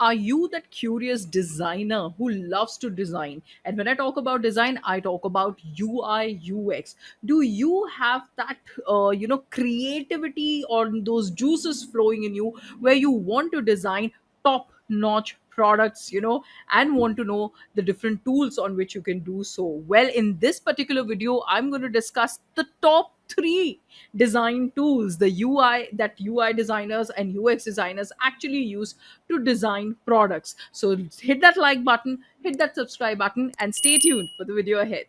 Are you that curious designer who loves to design? And when I talk about design, I talk about UI, UX. Do you have that, creativity or those juices flowing in you where you want to design top notch products, and want to know the different tools on which you can do so? Well, in this particular video, I'm going to discuss the top three design tools, the UI designers and UX designers actually use to design products. So hit that like button, hit that subscribe button, and stay tuned for the video ahead.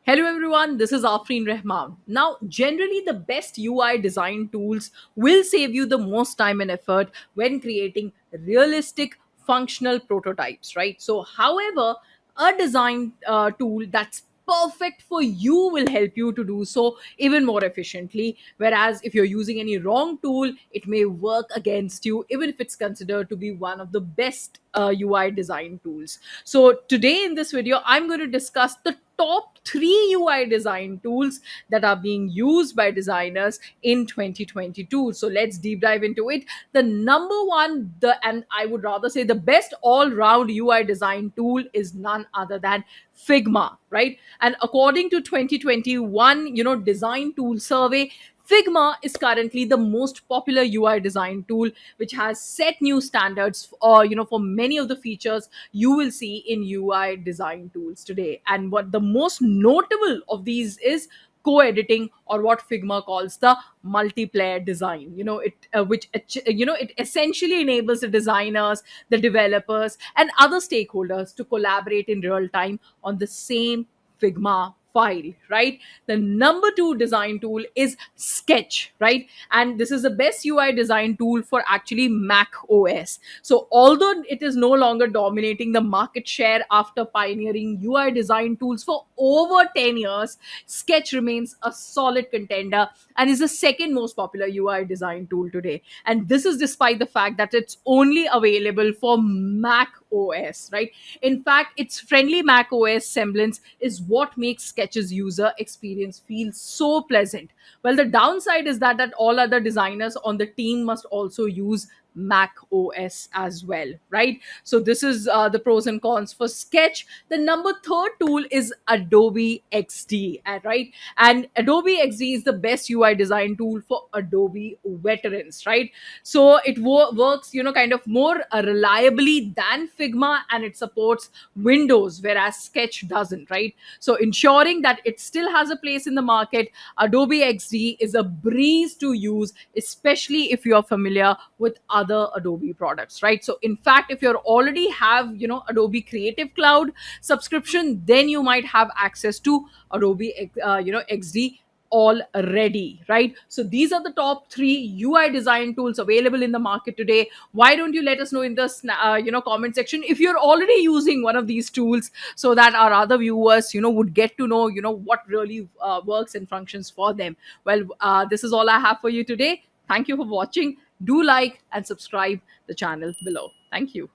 Hello everyone, this is Afreen Rahman. Now, generally, the best UI design tools will save you the most time and effort when creating realistic functional prototypes, right? So, however, a design tool that's perfect for you will help you to do so even more efficiently. Whereas, if you're using any wrong tool, it may work against you, even if it's considered to be one of the best UI design tools. So, today in this video, I'm going to discuss the top three UI design tools that are being used by designers in 2022. So let's deep dive into it. The number one, and I would rather say the best all-round UI design tool is none other than Figma, right? And according to 2021, design tool survey, Figma is currently the most popular UI design tool, which has set new standards, for many of the features you will see in UI design tools today. And what the most notable of these is co-editing, or what Figma calls the multiplayer design. It essentially enables the designers, the developers, and other stakeholders to collaborate in real time on the same Figma file, right? The number two design tool is Sketch, right? And this is the best UI design tool for actually Mac OS. So although it is no longer dominating the market share after pioneering UI design tools for over 10 years, Sketch remains a solid contender and is the second most popular UI design tool today. And this is despite the fact that it's only available for Mac OS, right? In fact, its friendly Mac OS semblance is what makes Sketch's user experience feel so pleasant. Well, the downside is that all other designers on the team must also use Mac OS as well, right? So this is the pros and cons for Sketch. The number third tool is Adobe XD, right? And Adobe XD is the best UI design tool for Adobe veterans, right? So it works, kind of more reliably than Figma, and it supports Windows, whereas Sketch doesn't, right? So ensuring that it still has a place in the market, Adobe XD is a breeze to use, especially if you're familiar with other Adobe products, right? So in fact, if you already have, Adobe Creative Cloud subscription, then you might have access to Adobe, XD already, right? So these are the top three UI design tools available in the market today. Why don't you let us know in the comment section if you're already using one of these tools, so that our other viewers would get to know what really works and functions for them. Well, this is all I have for you today. Thank you for watching. Do like and subscribe the channel below. Thank you.